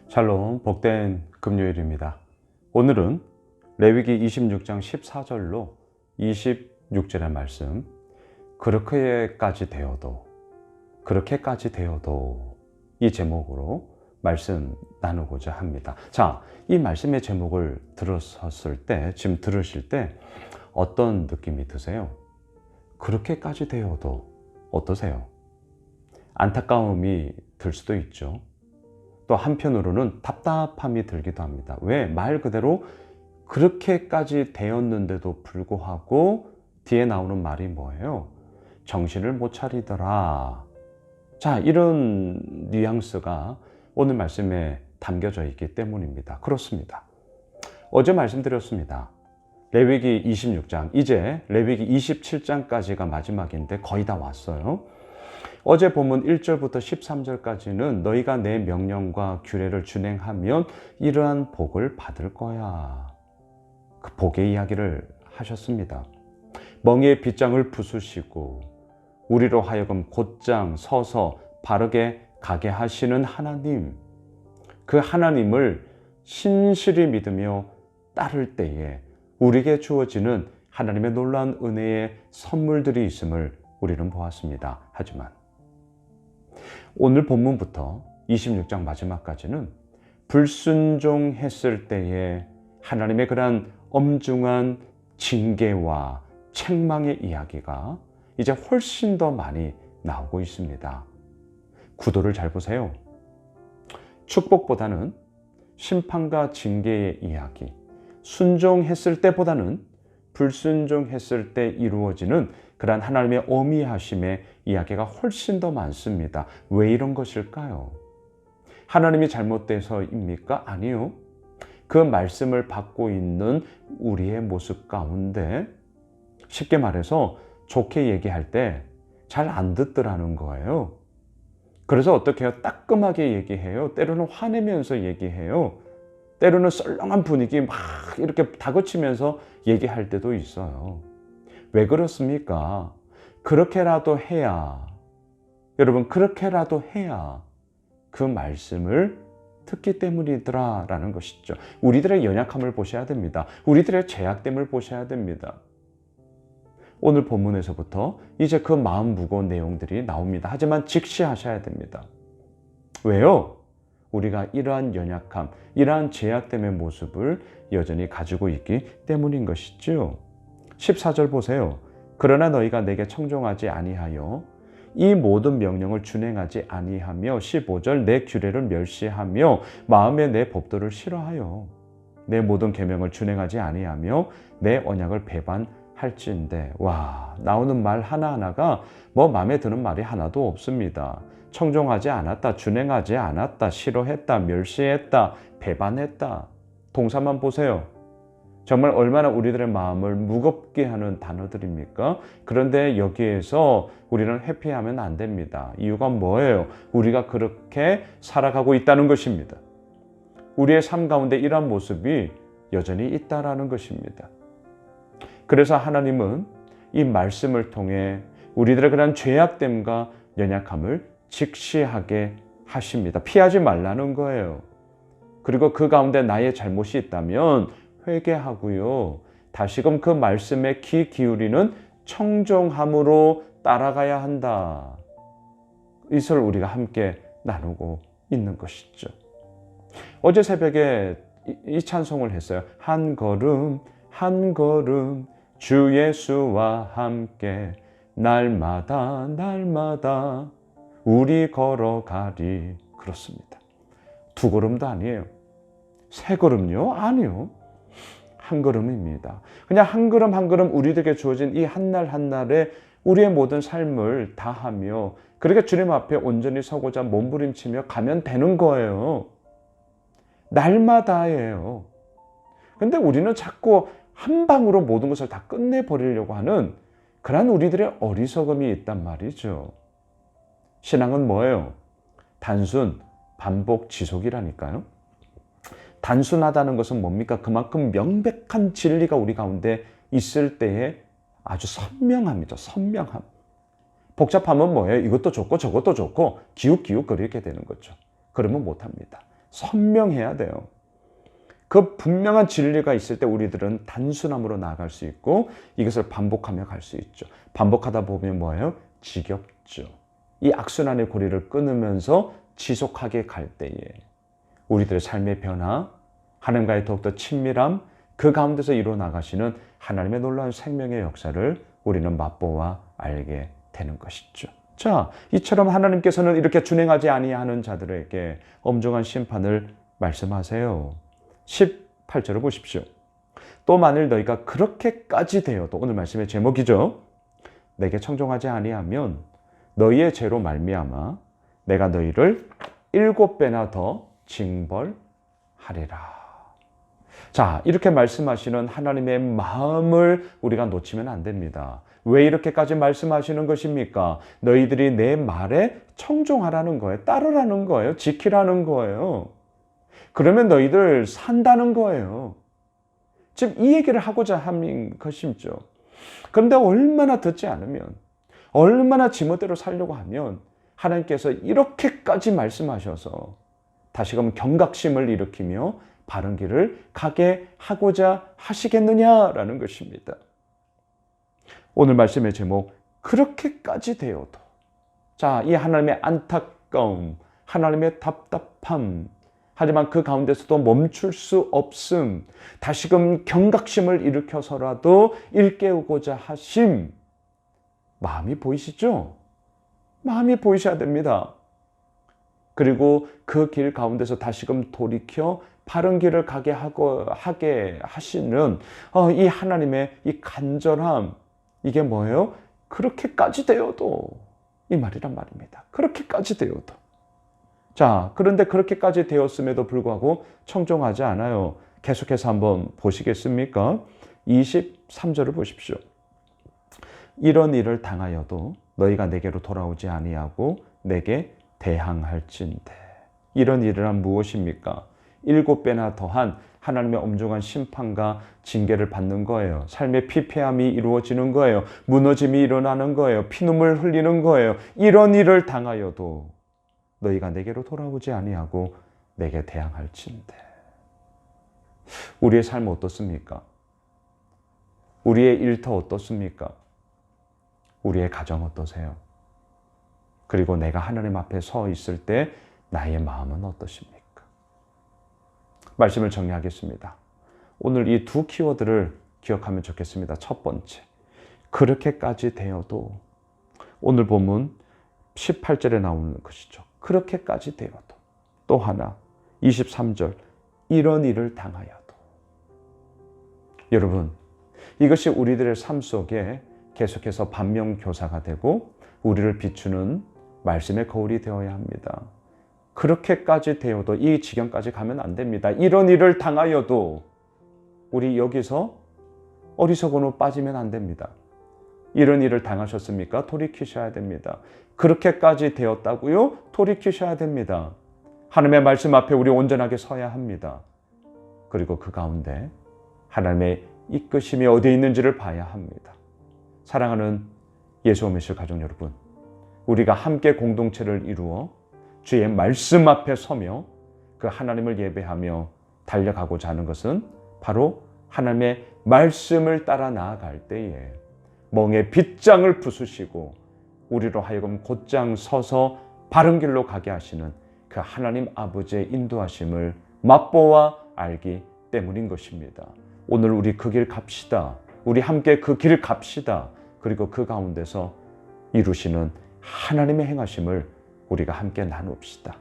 샬롬, 복된 금요일입니다. 오늘은 레위기 26장 14절로 26절의 말씀, 그렇게까지 되어도 이 제목으로 말씀 나누고자 합니다. 자, 이 말씀의 제목을 지금 들으실 때 어떤 느낌이 드세요? 그렇게까지 되어도 어떠세요? 안타까움이 들 수도 있죠. 또 한편으로는 답답함이 들기도 합니다. 왜? 말 그대로 그렇게까지 되었는데도 불구하고 뒤에 나오는 말이 뭐예요? 정신을 못 차리더라. 자, 이런 뉘앙스가 오늘 말씀에 담겨져 있기 때문입니다. 그렇습니다. 어제 말씀드렸습니다. 레위기 26장, 이제 레위기 27장까지가 마지막인데 거의 다 왔어요. 어제 본문 1절부터 13절까지는 너희가 내 명령과 규례를 준행하면 이러한 복을 받을 거야. 그 복의 이야기를 하셨습니다. 멍에의 빗장을 부수시고 우리로 하여금 곧장 서서 바르게 가게 하시는 하나님, 그 하나님을 신실히 믿으며 따를 때에 우리에게 주어지는 하나님의 놀라운 은혜의 선물들이 있음을 우리는 보았습니다. 하지만 오늘 본문부터 26장 마지막까지는 불순종했을 때에 하나님의 그러한 엄중한 징계와 책망의 이야기가 이제 훨씬 더 많이 나오고 있습니다. 구도를 잘 보세요. 축복보다는 심판과 징계의 이야기, 순종했을 때보다는 불순종했을 때 이루어지는 그러한 하나님의 어미하심의 이야기가 훨씬 더 많습니다. 왜 이런 것일까요? 하나님이 잘못돼서입니까? 아니요. 그 말씀을 받고 있는 우리의 모습 가운데 쉽게 말해서 좋게 얘기할 때 잘 안 듣더라는 거예요. 그래서 어떻게 해요? 따끔하게 얘기해요. 때로는 화내면서 얘기해요. 때로는 썰렁한 분위기 막 이렇게 다그치면서 얘기할 때도 있어요. 왜 그렇습니까? 그렇게라도 해야, 여러분, 그렇게라도 해야 그 말씀을 듣기 때문이더라라는 것이죠. 우리들의 연약함을 보셔야 됩니다. 우리들의 죄악됨을 보셔야 됩니다. 오늘 본문에서부터 이제 그 마음 무거운 내용들이 나옵니다. 하지만 직시하셔야 됩니다. 왜요? 우리가 이러한 연약함, 이러한 죄악됨의 모습을 여전히 가지고 있기 때문인 것이죠. 14절 보세요. 그러나 너희가 내게 청종하지 아니하여 이 모든 명령을 준행하지 아니하며 15절 내 규례를 멸시하며 마음에 내 법도를 싫어하여 내 모든 계명을 준행하지 아니하며 내 언약을 배반할진대. 와, 나오는 말 하나하나가 뭐 마음에 드는 말이 하나도 없습니다. 청종하지 않았다, 준행하지 않았다, 싫어했다, 멸시했다, 배반했다. 동사만 보세요. 정말 얼마나 우리들의 마음을 무겁게 하는 단어들입니까? 그런데 여기에서 우리는 회피하면 안 됩니다. 이유가 뭐예요? 우리가 그렇게 살아가고 있다는 것입니다. 우리의 삶 가운데 이러한 모습이 여전히 있다라는 것입니다. 그래서 하나님은 이 말씀을 통해 우리들의 그런 죄악됨과 연약함을 직시하게 하십니다. 피하지 말라는 거예요. 그리고 그 가운데 나의 잘못이 있다면 회개하고요. 다시금 그 말씀에 귀 기울이는 청종함으로 따라가야 한다. 이것을 우리가 함께 나누고 있는 것이죠. 어제 새벽에 이 찬송을 했어요. 한 걸음 한 걸음 주 예수와 함께 날마다 날마다 우리 걸어가리. 그렇습니다. 두 걸음도 아니에요. 세 걸음요? 아니요. 한 걸음입니다. 그냥 한 걸음 한 걸음 우리들에게 주어진 이 한 날 한 날에 우리의 모든 삶을 다하며 그렇게 주님 앞에 온전히 서고자 몸부림치며 가면 되는 거예요. 날마다예요. 근데 우리는 자꾸 한 방으로 모든 것을 다 끝내버리려고 하는 그런 우리들의 어리석음이 있단 말이죠. 신앙은 뭐예요? 단순, 반복, 지속이라니까요. 단순하다는 것은 뭡니까? 그만큼 명백한 진리가 우리 가운데 있을 때에 아주 선명함이죠. 선명함. 복잡하면 뭐예요? 이것도 좋고 저것도 좋고 기웃기웃 거리게 되는 거죠. 그러면 못합니다. 선명해야 돼요. 그 분명한 진리가 있을 때 우리들은 단순함으로 나아갈 수 있고 이것을 반복하며 갈 수 있죠. 반복하다 보면 뭐예요? 지겹죠. 이 악순환의 고리를 끊으면서 지속하게 갈 때에 우리들의 삶의 변화, 하나님과의 더욱더 친밀함, 그 가운데서 이루어 나가시는 하나님의 놀라운 생명의 역사를 우리는 맛보아 알게 되는 것이죠. 자, 이처럼 하나님께서는 이렇게 준행하지 아니하는 자들에게 엄중한 심판을 말씀하세요. 18절을 보십시오. 또 만일 너희가 그렇게까지 되어도, 오늘 말씀의 제목이죠. 내게 청종하지 아니하면 너희의 죄로 말미암아 내가 너희를 7배나 더 징벌하리라. 자, 이렇게 말씀하시는 하나님의 마음을 우리가 놓치면 안 됩니다. 왜 이렇게까지 말씀하시는 것입니까? 너희들이 내 말에 청종하라는 거예요. 따르라는 거예요. 지키라는 거예요. 그러면 너희들 산다는 거예요. 지금 이 얘기를 하고자 하는 것이죠. 그런데 얼마나 듣지 않으면, 얼마나 지멋대로 살려고 하면 하나님께서 이렇게까지 말씀하셔서 다시금 경각심을 일으키며 바른 길을 가게 하고자 하시겠느냐라는 것입니다. 오늘 말씀의 제목, 그렇게까지 되어도. 자, 이 하나님의 안타까움, 하나님의 답답함, 하지만 그 가운데서도 멈출 수 없음, 다시금 경각심을 일으켜서라도 일깨우고자 하심, 마음이 보이시죠? 마음이 보이셔야 됩니다. 그리고 그 길 가운데서 다시금 돌이켜 바른 길을 하게 하시는 이 하나님의 이 간절함, 이게 뭐예요? 그렇게까지 되어도, 이 말이란 말입니다. 그렇게까지 되어도. 자, 그런데 그렇게까지 되었음에도 불구하고 청종하지 않아요. 계속해서 한번 보시겠습니까? 23절을 보십시오. 이런 일을 당하여도 너희가 내게로 돌아오지 아니하고 내게 대항할진대. 이런 일이란 무엇입니까? 7배나 더한 하나님의 엄중한 심판과 징계를 받는 거예요. 삶의 피폐함이 이루어지는 거예요. 무너짐이 일어나는 거예요. 피눈물 흘리는 거예요. 이런 일을 당하여도 너희가 내게로 돌아오지 아니하고 내게 대항할진대. 우리의 삶 어떻습니까? 우리의 일터 어떻습니까? 우리의 가정 어떠세요? 그리고 내가 하나님 앞에 서 있을 때 나의 마음은 어떠십니까? 말씀을 정리하겠습니다. 오늘 이 두 키워드를 기억하면 좋겠습니다. 첫 번째, 그렇게까지 되어도. 오늘 본문 18절에 나오는 것이죠. 그렇게까지 되어도. 또 하나, 23절, 이런 일을 당하여도. 여러분, 이것이 우리들의 삶 속에 계속해서 반면교사가 되고 우리를 비추는 말씀의 거울이 되어야 합니다. 그렇게까지 되어도, 이 지경까지 가면 안 됩니다. 이런 일을 당하여도 우리 여기서 어리석음으로 빠지면 안 됩니다. 이런 일을 당하셨습니까? 돌이키셔야 됩니다. 그렇게까지 되었다고요? 돌이키셔야 됩니다. 하나님의 말씀 앞에 우리 온전하게 서야 합니다. 그리고 그 가운데 하나님의 이끄심이 어디에 있는지를 봐야 합니다. 사랑하는 예수 오미실 가족 여러분, 우리가 함께 공동체를 이루어 주의 말씀 앞에 서며 그 하나님을 예배하며 달려가고자 하는 것은 바로 하나님의 말씀을 따라 나아갈 때에 멍에 빗장을 부수시고 우리로 하여금 곧장 서서 바른 길로 가게 하시는 그 하나님 아버지의 인도하심을 맛보아 알기 때문인 것입니다. 오늘 우리 그 길 갑시다. 우리 함께 그 길을 갑시다. 그리고 그 가운데서 이루시는 하나님의 행하심을 우리가 함께 나눕시다.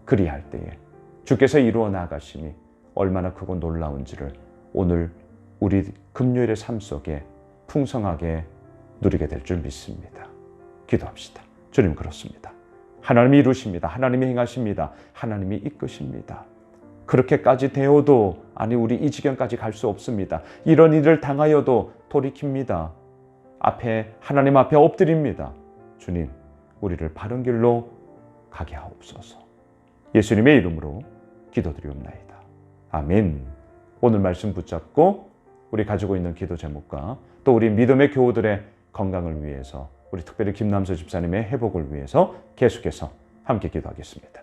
그리할 때에 주께서 이루어 나가심이 얼마나 크고 놀라운지를 오늘 우리 금요일의 삶 속에 풍성하게 누리게 될 줄 믿습니다. 기도합시다. 주님, 그렇습니다. 하나님이 이루십니다. 하나님이 행하십니다. 하나님이 이끄십니다. 그렇게까지 되어도, 아니 우리 이 지경까지 갈 수 없습니다. 이런 일을 당하여도 돌이킵니다. 하나님 앞에 엎드립니다. 주님, 우리를 바른 길로 가게 하옵소서. 예수님의 이름으로 기도드리옵나이다. 아멘. 오늘 말씀 붙잡고 우리 가지고 있는 기도 제목과 또 우리 믿음의 교우들의 건강을 위해서, 우리 특별히 김남수 집사님의 회복을 위해서 계속해서 함께 기도하겠습니다.